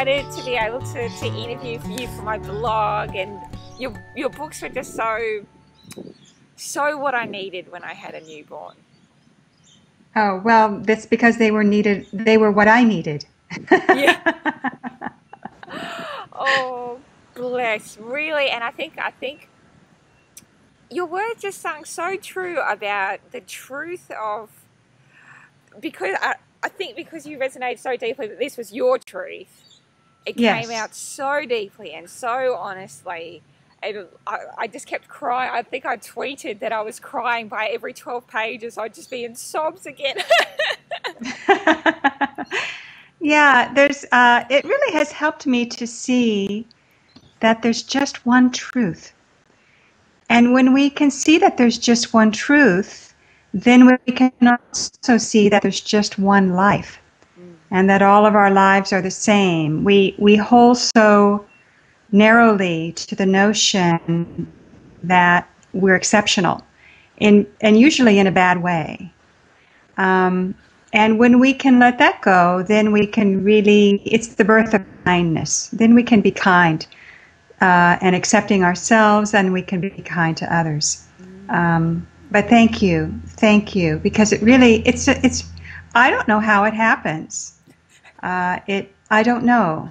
excited to be able to interview you for my blog, and your books were just so what I needed when I had a newborn. Oh, well, that's because they were needed. They were what I needed. Yeah. Oh, bless, really. And I think your words just sound so true about the truth of, because I think because you resonated so deeply that this was your truth, it came Yes. out so deeply and so honestly. And I just kept crying. I think I tweeted that I was crying by every 12 pages. I'd just be in sobs again. Yeah, it really has helped me to see that there's just one truth. And when we can see that there's just one truth, then we can also see that there's just one life, and that all of our lives are the same. We hold so narrowly to the notion that we're exceptional, and usually in a bad way. And when we can let that go, then we can really, it's the birth of kindness. Then we can be kind and accepting ourselves, and we can be kind to others. But thank you, because it really, it's. I don't know how it happens. I don't know,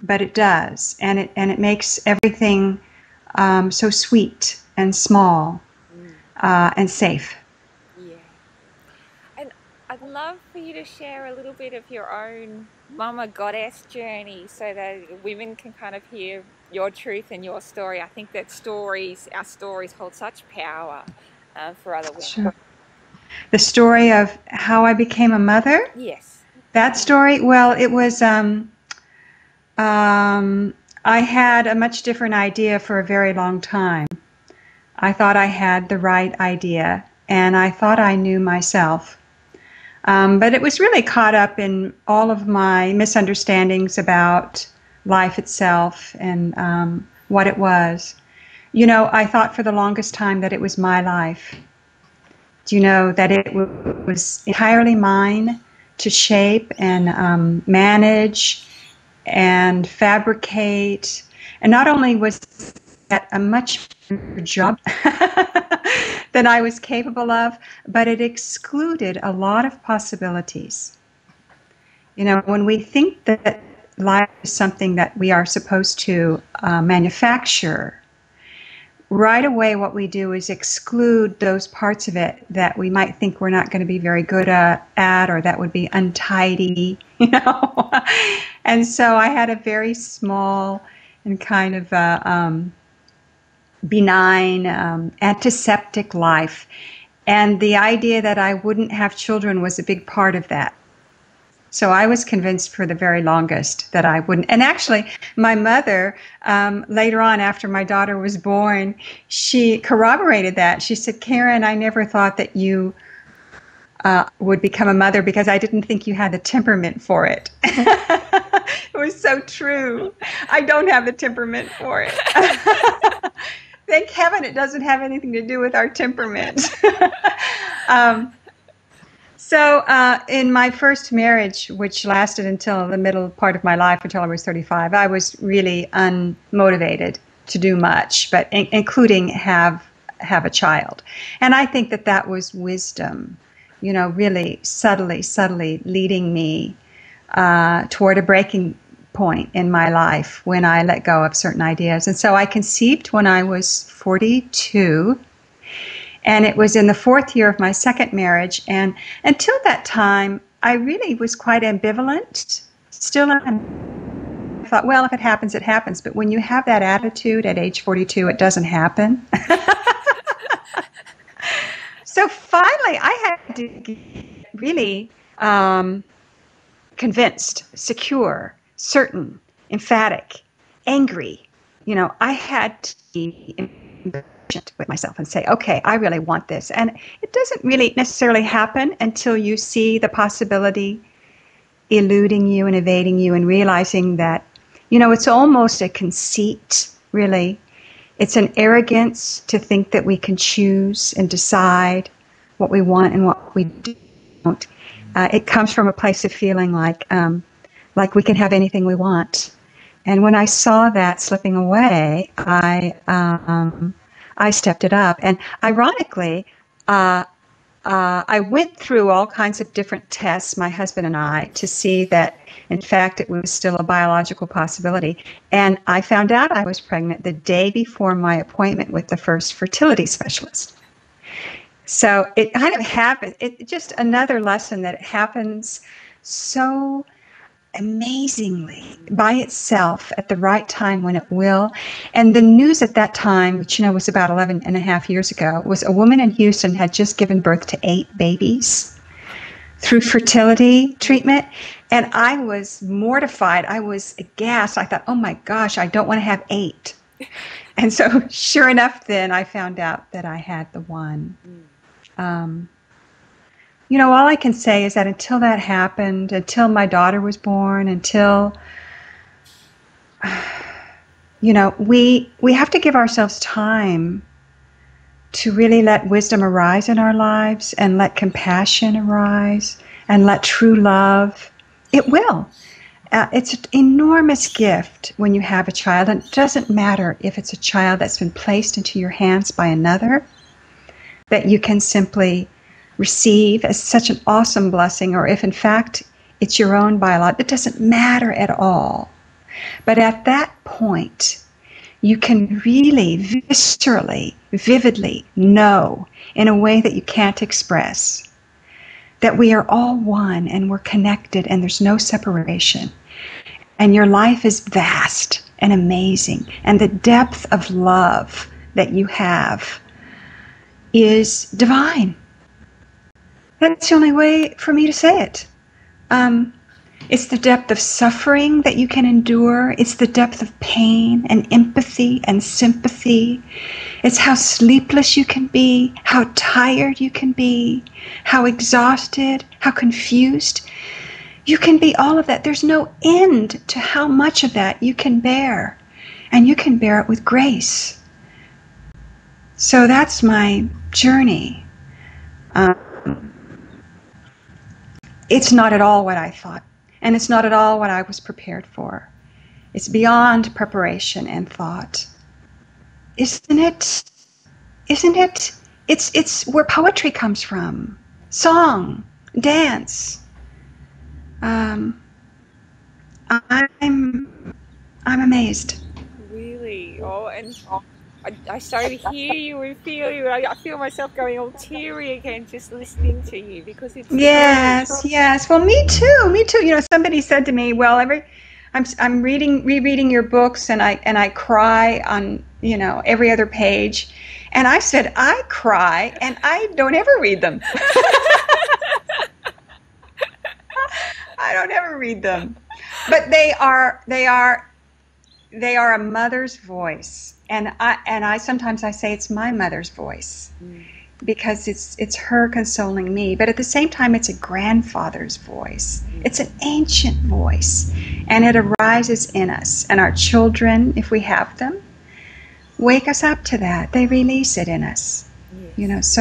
but it does, and it makes everything so sweet and small and safe. Yeah. And I'd love for you to share a little bit of your own Mama Goddess journey so that women can kind of hear your truth and your story. I think that our stories hold such power for other women. Sure. The story of how I became a mother? Yes. That story? Well, it was, I had a much different idea for a very long time. I thought I had the right idea, and I thought I knew myself. But it was really caught up in all of my misunderstandings about life itself and what it was. You know, I thought for the longest time that it was my life. Do you know that it was entirely mine to shape and manage and fabricate? And not only was that a much better job than I was capable of, but it excluded a lot of possibilities. You know, when we think that life is something that we are supposed to manufacture, right away what we do is exclude those parts of it that we might think we're not going to be very good at, or that would be untidy, you know. And so I had a very small and kind of benign, antiseptic life. And the idea that I wouldn't have children was a big part of that. So I was convinced for the very longest that I wouldn't. And actually, my mother, later on after my daughter was born, she corroborated that. She said, Karen, I never thought that you would become a mother because I didn't think you had the temperament for it. It was so true. I don't have the temperament for it. Thank heaven it doesn't have anything to do with our temperament. So in my first marriage, which lasted until the middle part of my life, until I was 35, I was really unmotivated to do much, but including have a child. And I think that was wisdom, you know, really subtly leading me toward a breaking point in my life when I let go of certain ideas. And so I conceived when I was 42. And it was in the fourth year of my second marriage. And until that time, I really was quite ambivalent. Still, I thought, well, if it happens, it happens. But when you have that attitude at age 42, it doesn't happen. So finally, I had to get really convinced, secure, certain, emphatic, angry. You know, I had to be with myself and say, okay, I really want this. And it doesn't really necessarily happen until you see the possibility eluding you and evading you and realizing that, you know, it's almost a conceit, really. It's an arrogance to think that we can choose and decide what we want and what we don't. It comes from a place of feeling like like we can have anything we want. And when I saw that slipping away, I stepped it up. And ironically, I went through all kinds of different tests, my husband and I, to see that, in fact, it was still a biological possibility. And I found out I was pregnant the day before my appointment with the first fertility specialist. So it kind of happened. It just another lesson that it happens so amazingly by itself at the right time when it will. And the news at that time, which was about 11 and a half years ago, was a woman in Houston had just given birth to 8 babies through fertility treatment. And I was mortified. I was aghast. I thought, oh my gosh, I don't want to have 8. And so sure enough, then I found out that I had the one. All I can say is that until that happened, until my daughter was born, until, we have to give ourselves time to really let wisdom arise in our lives and let compassion arise and let true love. It will. It's an enormous gift when you have a child. And it doesn't matter if it's a child that's been placed into your hands by another, that you can simply receive as such an awesome blessing, or if in fact it's your own biological, it doesn't matter at all. But at that point, you can really viscerally, vividly know in a way that you can't express that we are all one and we're connected and there's no separation. And your life is vast and amazing. And the depth of love that you have is divine. That's the only way for me to say it. It's the depth of suffering that you can endure. It's the depth of pain and empathy and sympathy. It's how sleepless you can be, how tired you can be, how exhausted, how confused. You can be all of that. There's no end to how much of that you can bear. And you can bear it with grace. So that's my journey. It's not at all what I thought, and it's not at all what I was prepared for. It's beyond preparation and thought. Isn't it? Isn't it? It's where poetry comes from. Song, dance. I'm amazed. Really? Oh, and I so hear you and feel you. I feel myself going all teary again just listening to you, because it's Yes. Well, me too. Somebody said to me, "Well, I'm rereading your books, and I cry on every other page," and I said, "I cry, and I don't ever read them. I don't ever read them, but they are a mother's voice." And I sometimes say it's my mother's voice, because it's her consoling me. But at the same time, it's a grandfather's voice. It's an ancient voice, and it arises in us. And our children, if we have them, wake us up to that. They release it in us. Yes.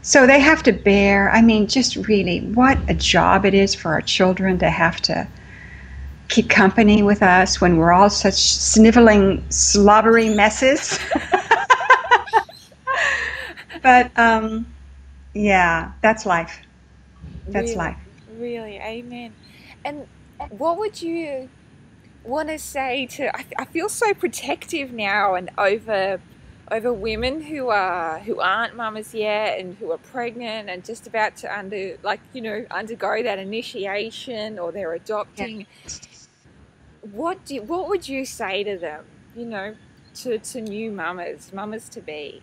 So they have to bear. I mean, just really, what a job it is for our children to have to keep company with us when we're all such sniveling, slobbery messes. But that's life. That's really, life. Really, amen. And what would you want to say to? I feel so protective now and over women who aren't mamas yet and who are pregnant and just about to undergo that initiation, or they're adopting. Yeah. What would you say to them, to new mamas to be?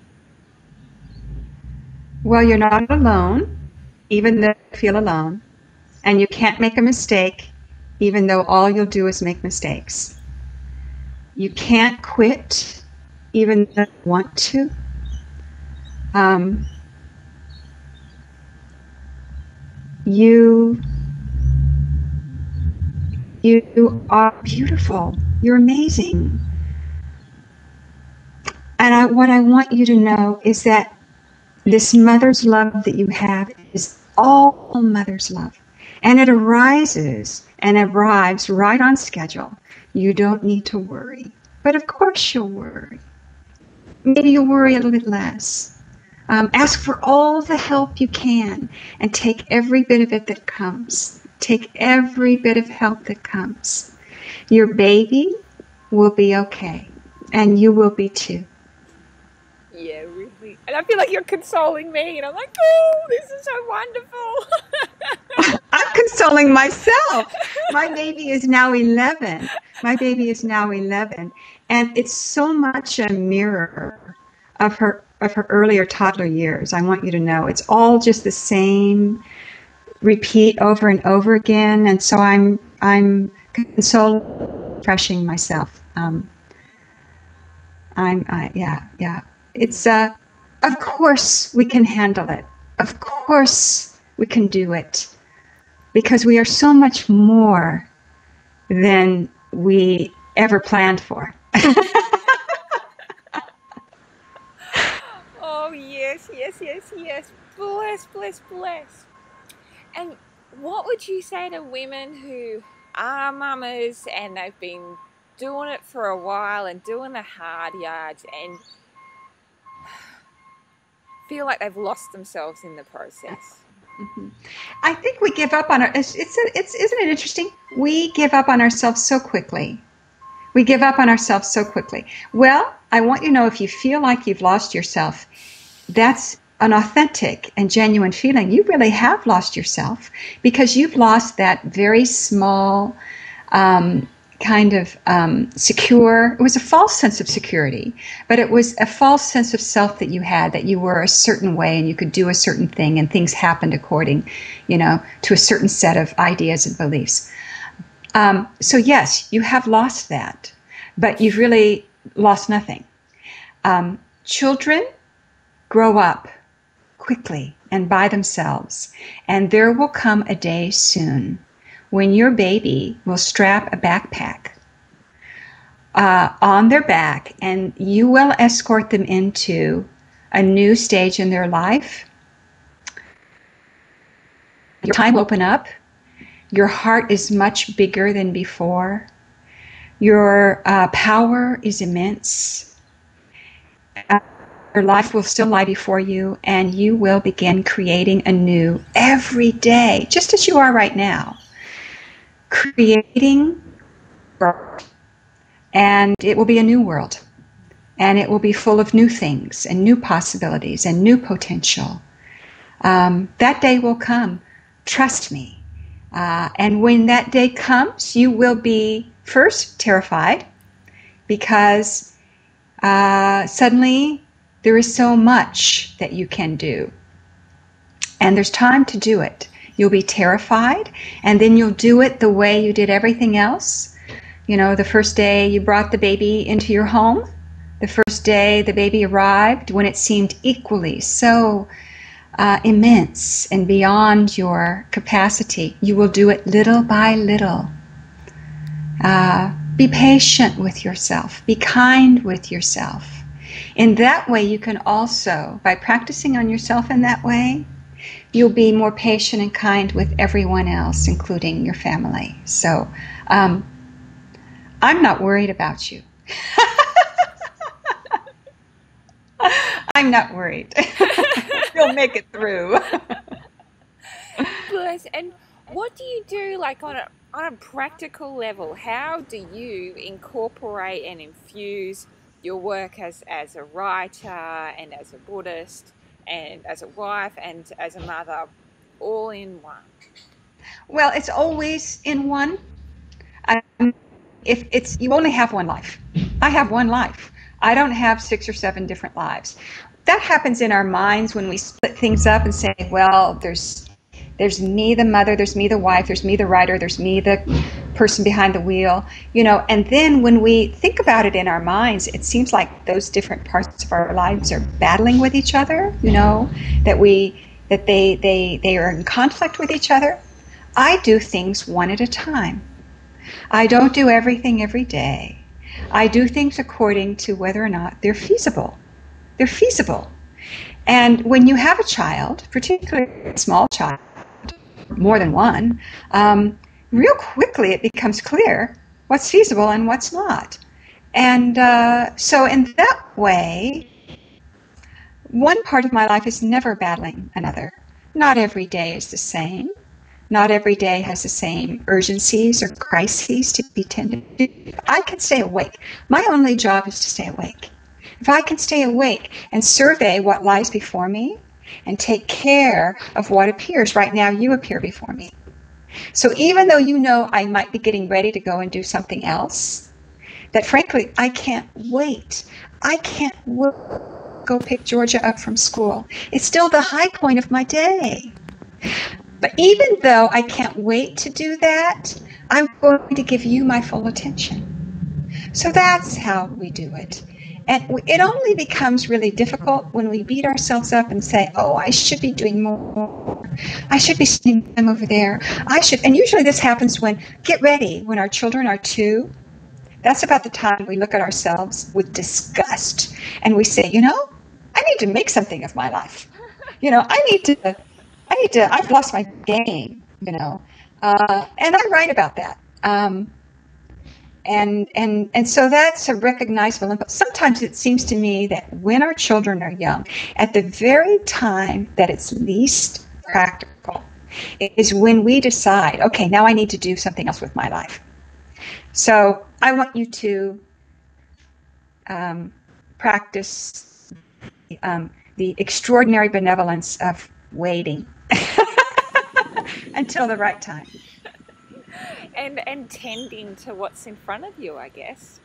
Well, you're not alone, even though you feel alone. And you can't make a mistake, even though all you'll do is make mistakes. You can't quit, even though you want to. You are beautiful. You're amazing. And what I want you to know is that this mother's love that you have is all mother's love. And it arises and arrives right on schedule. You don't need to worry. But of course you'll worry. Maybe you'll worry a little bit less. Ask for all the help you can and take every bit of it that comes. Take every bit of help that comes. Your baby will be okay, and you will be too. Yeah, really. And I feel like you're consoling me, and I'm like, oh, this is so wonderful. I'm consoling myself. My baby is now 11. My baby is now 11, and it's so much a mirror of her earlier toddler years. I want you to know it's all just the same repeat over and over again, and so I'm consoling, refreshing myself. Yeah. It's of course we can handle it. Of course we can do it, because we are so much more than we ever planned for. Oh, yes. Bless. And what would you say to women who are mamas and they've been doing it for a while and doing the hard yards and feel like they've lost themselves in the process? Mm-hmm. I think we give up on our. Isn't it interesting? We give up on ourselves so quickly. We give up on ourselves so quickly. Well, I want you to know, if you feel like you've lost yourself, that's an authentic and genuine feeling. You really have lost yourself, because you've lost that very small kind of secure. It was a false sense of security, but it was a false sense of self that you had, that you were a certain way and you could do a certain thing and things happened according, to a certain set of ideas and beliefs. So yes, you have lost that, but you've really lost nothing. Children grow up quickly and by themselves, and there will come a day soon when your baby will strap a backpack on their back, and you will escort them into a new stage in their life. Your time will open up. Your heart is much bigger than before. Your power is immense. Your life will still lie before you, and you will begin creating anew every day, just as you are right now. Creating, and it will be a new world, and it will be full of new things and new possibilities and new potential. That day will come, trust me. And when that day comes, you will be first terrified, because suddenly there is so much that you can do, and there's time to do it. You'll be terrified, and then you'll do it the way you did everything else. The first day you brought the baby into your home, the first day the baby arrived, when it seemed equally so immense and beyond your capacity. You will do it little by little. Be patient with yourself. Be kind with yourself. In that way, you can also, by practicing on yourself in that way, you'll be more patient and kind with everyone else, including your family. So I'm not worried about you. I'm not worried. You'll make it through. Bless. And what do you do, like on a practical level? How do you incorporate and infuse your work as a writer and as a Buddhist and as a wife and as a mother, all in one? Well, it's always in one. If you only have one life. I have one life. I don't have 6 or 7 different lives. That happens in our minds when we split things up and say, well, there's me, the mother, there's me, the wife, there's me, the writer, there's me, the person behind the wheel, and then when we think about it in our minds, it seems like those different parts of our lives are battling with each other, that they are in conflict with each other. I do things one at a time. I don't do everything every day. I do things according to whether or not they're feasible. They're feasible. And when you have a child, particularly a small child, more than one, real quickly it becomes clear what's feasible and what's not. And so in that way, one part of my life is never battling another. Not every day is the same. Not every day has the same urgencies or crises to be tended to. I can stay awake. My only job is to stay awake. If I can stay awake and survey what lies before me and take care of what appears, right now you appear before me. So even though you know I might be getting ready to go and do something else, that frankly, I can't wait. I can't go pick Georgia up from school. It's still the high point of my day. But even though I can't wait to do that, I'm going to give you my full attention. So that's how we do it. And it only becomes really difficult when we beat ourselves up and say, oh, I should be doing more. I should be spending time over there. I should. And usually this happens when, get ready, when our children are 2. That's about the time we look at ourselves with disgust and we say, I need to make something of my life. I've lost my game, and I write about that. And so that's a recognizable input. Sometimes it seems to me that when our children are young, at the very time that it's least practical, is when we decide, okay, now I need to do something else with my life. So I want you to practice the extraordinary benevolence of waiting until the right time. And tending to what's in front of you, I guess.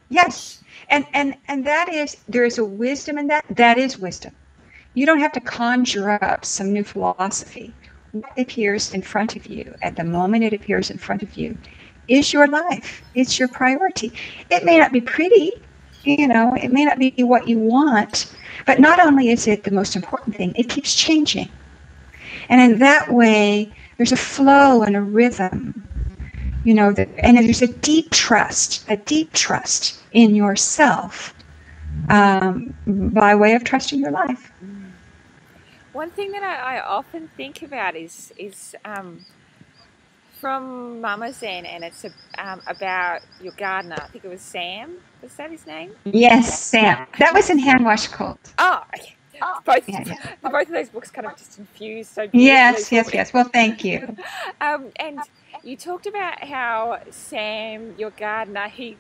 Yes. And that is, there is a wisdom in that. That is wisdom. You don't have to conjure up some new philosophy. What appears in front of you at the moment it appears in front of you is your life. It's your priority. It may not be pretty, it may not be what you want, but not only is it the most important thing, it keeps changing. And in that way, there's a flow and a rhythm, and there's a deep trust in yourself by way of trusting your life. One thing that I often think about is from Mama Zen, and it's about your gardener. I think it was Sam. Was that his name? Yes, Sam. That was in Hand Wash Cold. Oh, okay. Both of those books kind of just infused so beautifully. Yes. Well, thank you. And you talked about how Sam, your gardener, he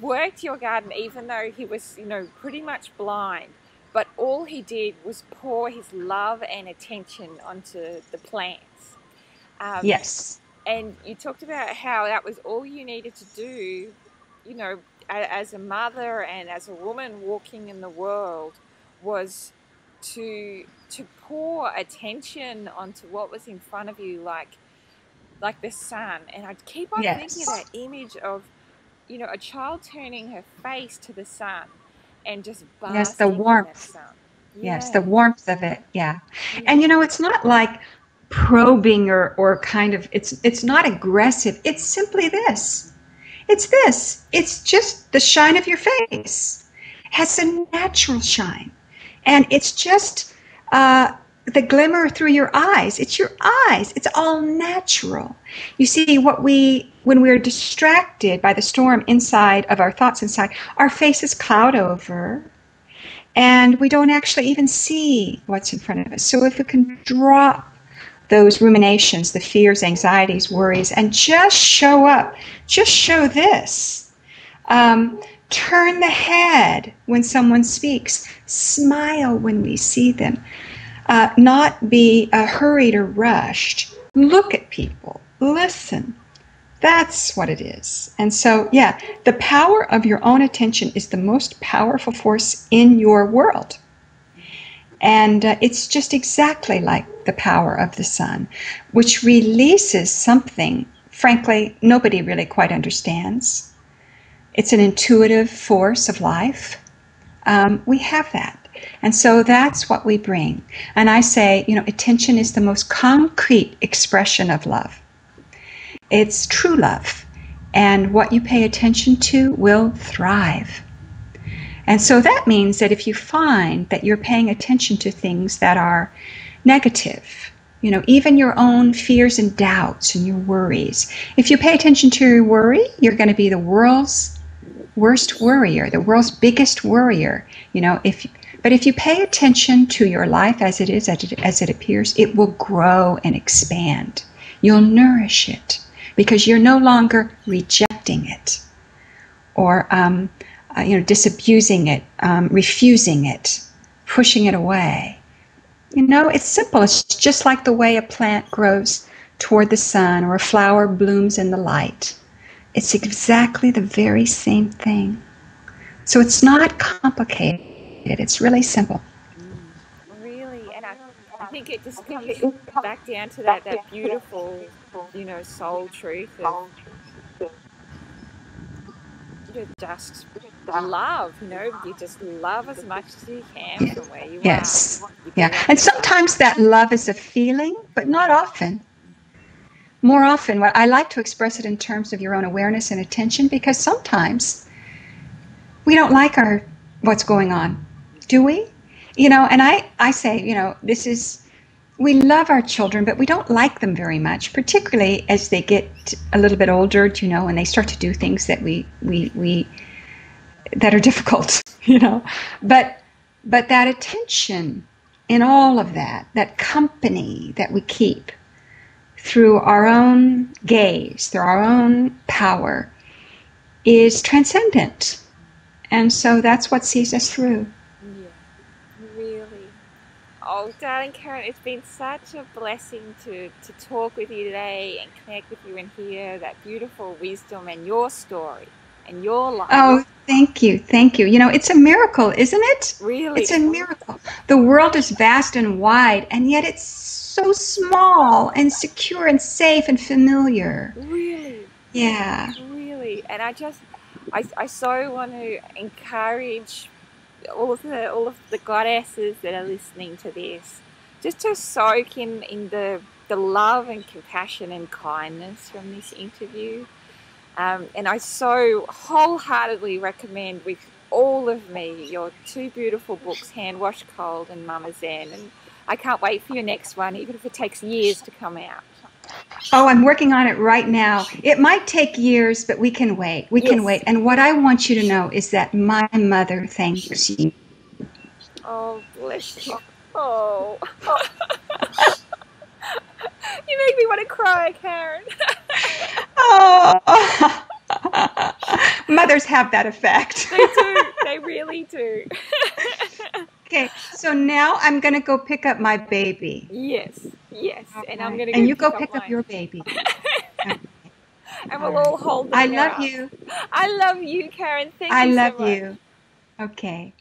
worked your garden even though he was, pretty much blind. But all he did was pour his love and attention onto the plants. Yes. And you talked about how that was all you needed to do, as a mother and as a woman walking in the world, was to pour attention onto what was in front of you, like the sun. And I'd keep on thinking of that image of, a child turning her face to the sun and just basking the warmth. in that sun. Yes, the warmth of it. Yeah. And it's not like probing or kind of, it's not aggressive. It's simply this. It's this. It's just the shine of your face. It has a natural shine. And it's just the glimmer through your eyes. It's your eyes. It's all natural. You see, when we're distracted by the storm inside of our thoughts inside, our faces cloud over, and we don't actually even see what's in front of us. So if we can drop those ruminations, the fears, anxieties, worries, and just show up, just show this. Turn the head when someone speaks. Smile when we see them. Not be hurried or rushed. Look at people. Listen. That's what it is. And so, the power of your own attention is the most powerful force in your world. And it's just exactly like the power of the sun, which releases something, frankly, nobody really quite understands. It's an intuitive force of life. We have that. And so that's what we bring. And I say, attention is the most concrete expression of love. It's true love. And what you pay attention to will thrive. And so that means that if you find that you're paying attention to things that are negative, even your own fears and doubts and your worries. If you pay attention to your worry, you're going to be the world's worst worrier, the world's biggest worrier. But if you pay attention to your life as it is, as it appears, it will grow and expand. You'll nourish it because you're no longer rejecting it or disabusing it, refusing it, pushing it away. It's simple. It's just like the way a plant grows toward the sun or a flower blooms in the light. It's exactly the very same thing. So it's not complicated. It's really simple. Really, and I think it just comes back down to that beautiful, soul truth of just love. You just love as much as you can from where you Yes. are. Yeah. And sometimes that love is a feeling, but not often. More often, I like to express it in terms of your own awareness and attention, because sometimes we don't like what's going on, do we? And I say, we love our children, but we don't like them very much, particularly as they get a little bit older, and they start to do things that that are difficult, But that attention in all of that company that we keep through our own gaze, through our own power, is transcendent. And so that's what sees us through. Yeah, really. Oh, darling Karen, it's been such a blessing to talk with you today and connect with you and hear that beautiful wisdom and your story and your life. Oh, thank you. Thank you. It's a miracle, isn't it? Really? It's a miracle. The world is vast and wide, and yet it's so small and secure and safe and familiar. Really? Yeah. Really. And I so want to encourage all of the goddesses that are listening to this, just to soak in the love and compassion and kindness from this interview. And I so wholeheartedly recommend with all of me your two beautiful books, Hand Washed Cold and Mama Zen. And I can't wait for your next one, even if it takes years to come out. Oh, I'm working on it right now. It might take years, but we can wait. We can wait. And what I want you to know is that my mother thanks you. Oh, bless you. Oh. You make me want to cry, Karen. Oh. Mothers have that effect. They do. They really do. Okay, so now I'm going to go pick up my baby. Yes. And I'm going to And you go pick up your baby. Okay. And we'll all hold them. I love you. I love you, Karen. Thank you so much. I love you. Okay.